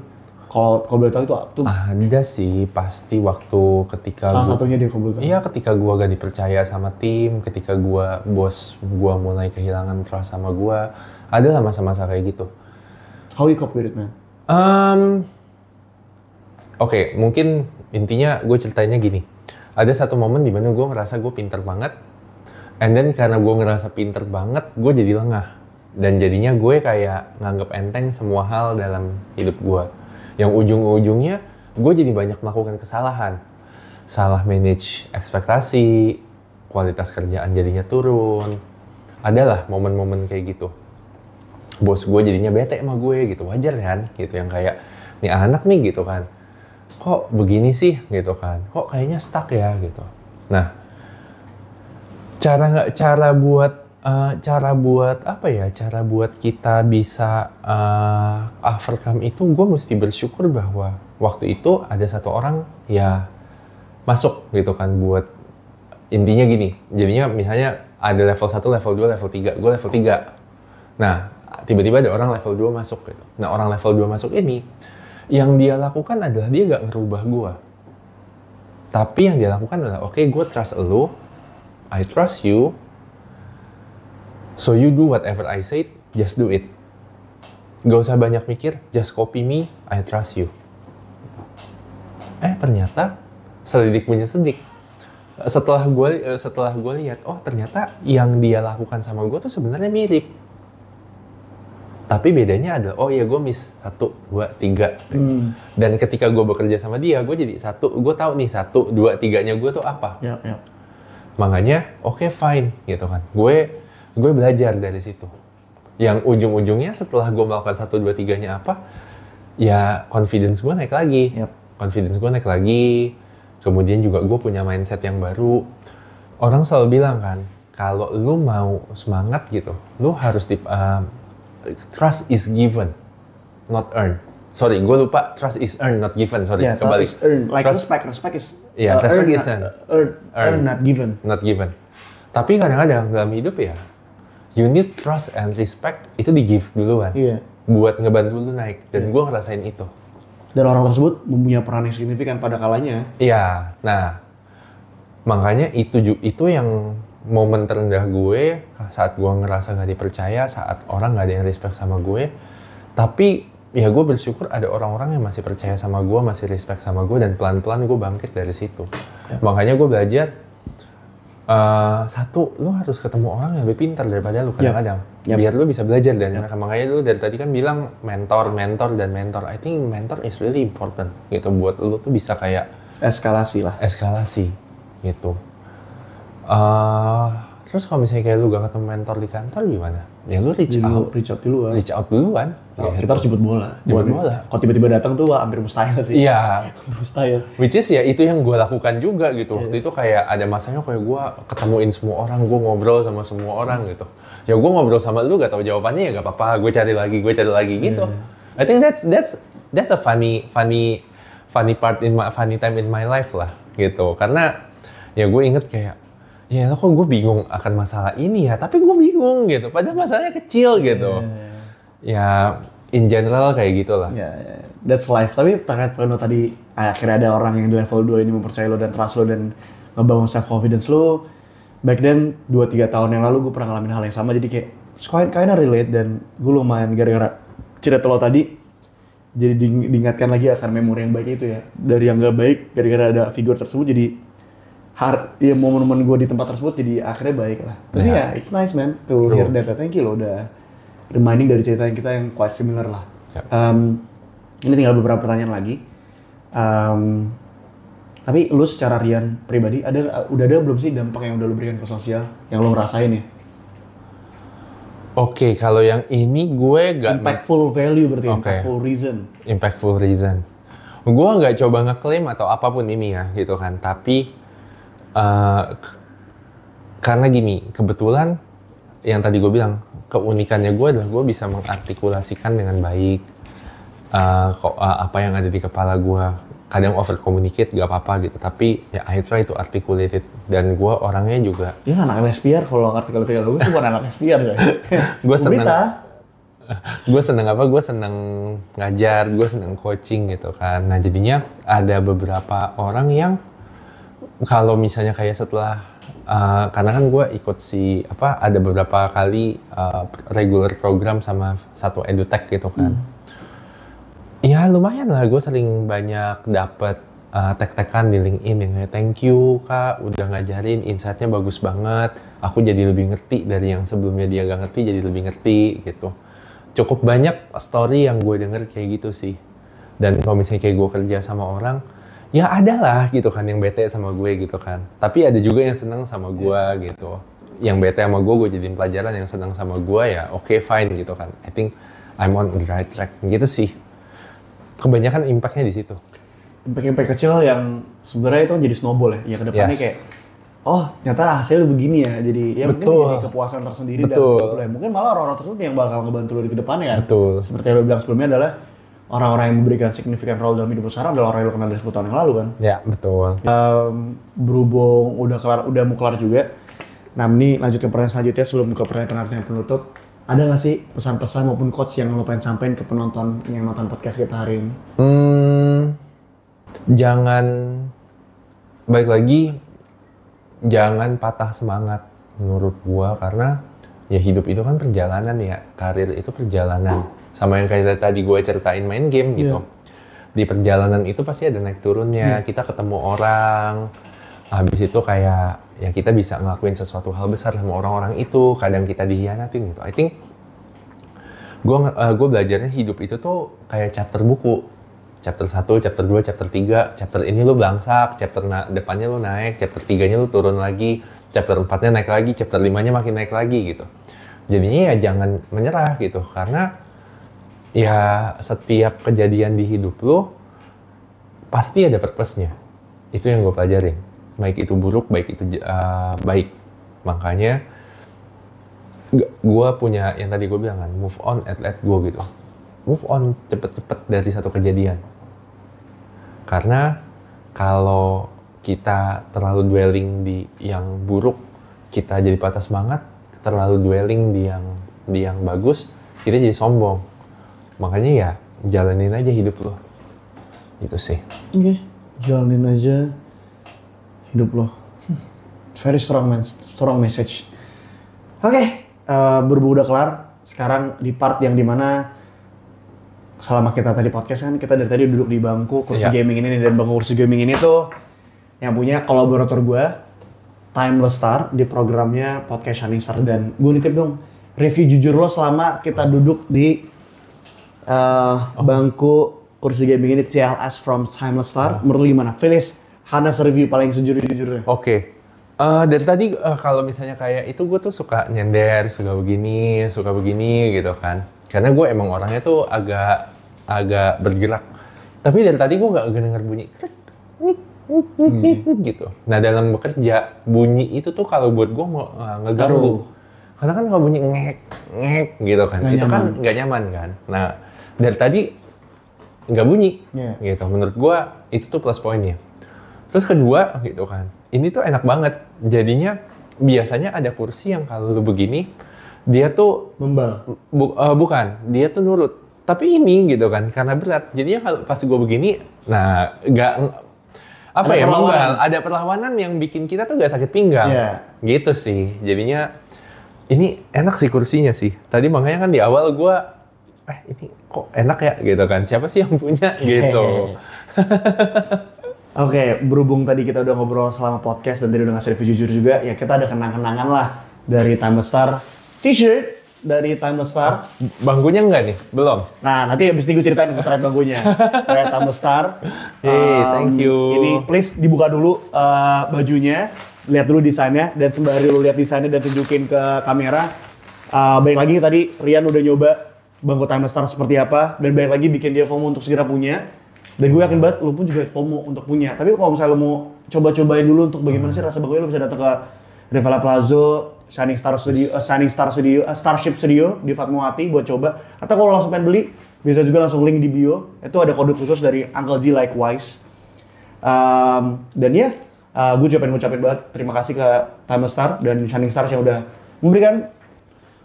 Kalau boleh tahu itu ada sih pasti waktu ketika salah satunya dia kalau boleh tahu. Iya, ketika gua gak dipercaya sama tim, ketika bos gua mulai kehilangan trust sama gua, ada lah masa-masa kayak gitu. How you cope with it, man? Oke, mungkin intinya gue ceritainnya gini. Ada satu momen di mana gue ngerasa gue pinter banget, and then karena gue ngerasa pinter banget, gue jadi lengah. Dan jadinya gue kayak nganggep enteng semua hal dalam hidup gue. Yang ujung-ujungnya, gue jadi banyak melakukan kesalahan. Salah manage ekspektasi, kualitas kerjaan jadinya turun. Adalah momen-momen kayak gitu. Bos gue jadinya bete sama gue gitu, wajar kan? Gitu, yang kayak, nih anak nih gitu kan. Kok begini sih gitu kan, kok kayaknya stuck ya gitu. Nah, cara buat kita bisa overcome itu, gue mesti bersyukur bahwa waktu itu ada satu orang ya masuk gitu kan, buat intinya gini, jadinya misalnya ada level 1, level 2, level 3, gue level 3. Nah, tiba-tiba ada orang level 2 masuk gitu. Nah orang level 2 masuk ini, yang dia lakukan adalah dia nggak ngerubah gue. Tapi yang dia lakukan adalah, oke, gue trust lu, I trust you, so you do whatever I say, just do it. Gak usah banyak mikir, just copy me, I trust you. Ternyata selidik punya sedik. Setelah gue lihat, oh ternyata yang dia lakukan sama gue tuh sebenarnya mirip. Tapi bedanya adalah, oh iya gue miss 1, 2, 3. Dan ketika gue bekerja sama dia, gue jadi gue tahu nih 1, 2, 3-nya gue tuh apa. Yep. Makanya, oke, fine gitu kan. Gue belajar dari situ. Yang ujung-ujungnya setelah gue melakukan 1, 2, 3-nya apa, ya confidence gue naik lagi. Yep. Confidence gue naik lagi. Kemudian juga gue punya mindset yang baru. Orang selalu bilang kan, kalau lu mau semangat gitu, lu harus trust is given, not earned. Sorry, gue lupa. Trust is earned, not given. Sorry, kembali. Trust is earned. Like respect is respect is earned, not given. Not given. Tapi kadang-kadang dalam hidup ya, you need trust and respect itu di-give duluan. Iya. Buat ngebantu lu naik. Dan gue ngerasain itu. Dan orang tersebut mempunyai peran yang signifikan pada kalanya. Iya. Nah, makanya itu yang momen terendah gue saat gue ngerasa gak dipercaya, saat orang gak ada yang respect sama gue. Tapi ya gue bersyukur ada orang-orang yang masih percaya sama gue, masih respect sama gue, dan pelan-pelan gue bangkit dari situ. Ya. Makanya gue belajar, satu, lu harus ketemu orang yang lebih pintar daripada lu kadang-kadang. Yep. Biar lu bisa belajar dari mereka. Makanya lu dari tadi kan bilang mentor. I think mentor is really important gitu, buat lu tuh bisa kayak eskalasi gitu. Terus kalau misalnya kayak lu gak ketemu mentor di kantor gimana? Ya lu reach out duluan. Nah, kita harus jemput bola. Kalau tiba-tiba datang tuh hampir mustahil sih. Iya. Mustahil. Which is ya itu yang gue lakukan juga gitu. Waktu itu kayak ada masanya kayak gue ketemuin semua orang, gue ngobrol sama semua orang gitu. Ya gue ngobrol sama lu gak tahu jawabannya ya gak apa-apa, gue cari lagi gitu. I think that's a funny part funny time in my life lah gitu. Karena ya gue inget kayak, ya kok gue bingung akan masalah ini ya, tapi gue bingung gitu, padahal masalahnya kecil gitu. Ya, in general kayak gitulah. That's life. Tapi terkait penuh tadi, akhirnya ada orang yang di level 2 ini mempercayai lo dan trust lo dan ngebangun self-confidence lo. Back then, 2-3 tahun yang lalu gue pernah ngalamin hal yang sama, jadi kayak kinda relate, dan gue lumayan gara-gara cerita lo tadi, jadi diingatkan lagi akan memori yang baik itu ya. Dari yang gak baik, gara-gara ada figur tersebut, jadi momen-momen gue di tempat tersebut jadi akhirnya baik lah. Tapi ya, it's nice man to hear that. Thank you lo udah reminding dari cerita yang kita yang quite similar lah. Ini tinggal beberapa pertanyaan lagi. Tapi lu secara Rian pribadi, udah ada belum sih dampak yang udah lu berikan ke sosial yang lu ngerasain ya? Oke, kalau yang ini gue gak... Impactful value berarti, impactful reason. Gue gak coba ngeklaim atau apapun ini ya gitu kan, tapi karena gini, kebetulan yang tadi gue bilang, keunikannya gue adalah gue bisa mengartikulasikan dengan baik apa yang ada di kepala gue. Kadang over communicate gak apa-apa gitu, tapi ya I try to articulate it. Dan gue orangnya juga... Dia anak SPR, kalau articulate gue sih bukan anak SPR ya. Gue seneng ngajar, gue seneng coaching gitu kan. Nah jadinya ada beberapa orang yang kalau misalnya kayak setelah karena kan gue ikut ada beberapa kali regular program sama satu edutech gitu kan. Ya lumayan lah, gue sering banyak dapet tek-tekan di LinkedIn yang kayak thank you kak udah ngajarin, insight-nya bagus banget, aku jadi lebih ngerti dari yang sebelumnya dia gak ngerti jadi lebih ngerti gitu. Cukup banyak story yang gue denger kayak gitu sih. Dan kalau misalnya kayak gue kerja sama orang, ya ada lah gitu kan yang bete sama gue gitu kan. Tapi ada juga yang seneng sama gue gitu. Yang bete sama gue jadiin pelajaran, yang seneng sama gue ya oke, fine gitu kan. I think I'm on the right track gitu sih. Kebanyakan impact-nya di situ. Impact kecil yang sebenarnya itu jadi snowball ya. Yang kedepannya kayak, oh ternyata hasilnya begini ya. Jadi ya mungkin jadi kepuasan tersendiri. Dan mungkin malah orang-orang tersebut yang bakal ngebantu lo di kedepannya kan. Betul. Seperti yang lo bilang sebelumnya adalah orang-orang yang memberikan significant role dalam hidup lo sekarang adalah orang yang lo kenal dari 10 tahun yang lalu kan. Ya betul. Berhubung udah mau kelar juga. Nah ini lanjut ke pertanyaan selanjutnya sebelum ke pertanyaan penutup. Ada nggak sih pesan-pesan maupun quotes yang lo pengen sampein ke penonton yang nonton podcast kita hari ini? Jangan, balik lagi, jangan patah semangat menurut gua, karena ya hidup itu kan perjalanan ya, karir itu perjalanan. Sama yang kayak tadi gue ceritain main game gitu. Di perjalanan itu pasti ada naik turunnya, kita ketemu orang, habis itu kayak ya kita bisa ngelakuin sesuatu hal besar sama orang-orang itu, kadang kita dihianatin gitu. I think gue belajarnya hidup itu tuh kayak chapter buku. Chapter 1, chapter 2, chapter 3, chapter ini lu belangsak, chapter depannya lu naik, chapter 3-nya lu turun lagi, chapter 4-nya naik lagi, chapter 5-nya makin naik lagi gitu. Jadinya ya jangan menyerah gitu, karena ya setiap kejadian di hidup lu pasti ada purpose-nya. Itu yang gue pelajarin. Baik itu buruk, baik itu baik. Makanya gue punya yang tadi gue bilang kan, move on and let go gitu. Move on cepet-cepet dari satu kejadian. Karena kalau kita terlalu dwelling di yang buruk, kita jadi patah semangat. Terlalu dwelling di yang bagus, kita jadi sombong. Makanya ya jalanin aja hidup lo. Itu sih. Oke, jalanin aja hidup lo. Very strong message. Oke, berhubung udah kelar. Sekarang di part yang dimana selama kita tadi podcast kan, kita dari tadi duduk di bangku kursi gaming ini, dan bangku kursi gaming ini tuh yang punya kolaborator gue, Timeless Star, di programnya podcast Shining Star. Dan gue nitip dong review jujur lo selama kita duduk di bangku kursi gaming ini, TLS from Timeless Star. Menurut lo gimana? Feliz, Hanas review paling sejujur-jujurnya. Oke. Dari tadi kalau misalnya kayak itu gue tuh suka nyender, suka begini gitu kan. Karena gue emang orangnya tuh agak bergerak. Tapi dari tadi gue nggak denger bunyi gitu. Nah dalam bekerja bunyi itu tuh kalau buat gue ngeganggu. Karena kan kalau bunyi ngek gitu kan, gak itu nyaman. kan nggak nyaman kan. Nah dari tadi nggak bunyi gitu. Menurut gue itu tuh plus poinnya. Terus kedua gitu kan, ini tuh enak banget. Jadinya biasanya ada kursi yang kalau lu begini, dia tuh membal. Bukan, dia tuh nurut. Tapi ini gitu kan, karena berat. Jadinya kalau pas gue begini, nah membal. Ada perlawanan yang bikin kita tuh gak sakit pinggang. Gitu sih. Jadinya ini enak sih kursinya sih. Tadi makanya kan di awal gue, ini kok enak ya gitu kan. Siapa sih yang punya gitu. Oke, berhubung tadi kita udah ngobrol selama podcast dan tadi udah ngasih review jujur juga, ya kita ada kenang-kenangan lah dari Timeless Star. T-shirt dari Timeless Star. Bangkunya enggak nih? Belum? Nah, nanti abis ini gue ceritain terkait bangkunya. Kayak Timeless Star. Hey, thank you. Ini please dibuka dulu bajunya, lihat dulu desainnya, dan sembari lu lihat desainnya dan tunjukin ke kamera. Baik lagi tadi Rian udah nyoba bangku Timeless Star seperti apa, dan baik lagi bikin dia FOMO untuk segera punya. Dan gue yakin banget lu pun juga FOMO untuk punya. Tapi kalau misalnya lu mau coba-cobain dulu untuk bagaimana sih rasa bangkunya, lu bisa datang ke Rivala Plaza, Starship Studio di Fatmawati buat coba. Atau kalau langsung pengen beli, bisa juga langsung link di bio. Itu ada kode khusus dari Uncle G Likewise. Dan ya, gue juga pengen ngucapin banget terima kasih ke Timeless Star dan Shining Stars yang udah memberikan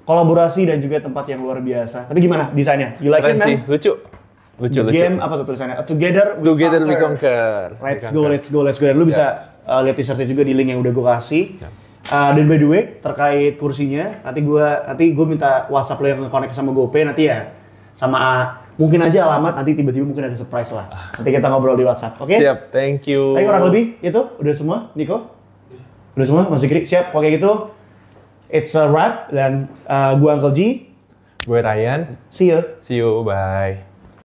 kolaborasi dan juga tempat yang luar biasa. Tapi gimana desainnya? You like it, man? Sih, lucu. Game apa tuh tulisannya? Together we conquer. Let's go. Dan lu bisa lihat t-shirtnya juga di link yang udah gue kasih. Dan by the way, terkait kursinya, nanti gue minta WhatsApp lo yang nge-connect sama GoPay nanti ya. Sama mungkin aja alamat, nanti tiba-tiba mungkin ada surprise lah. Nanti kita ngobrol di WhatsApp, oke? Siap, thank you. Tapi kurang lebih itu udah semua, Niko? Udah semua, Mas Zikri? Siap, oke gitu. It's a wrap, dan gue Uncle G. Gue Ryan. See you. See you, bye.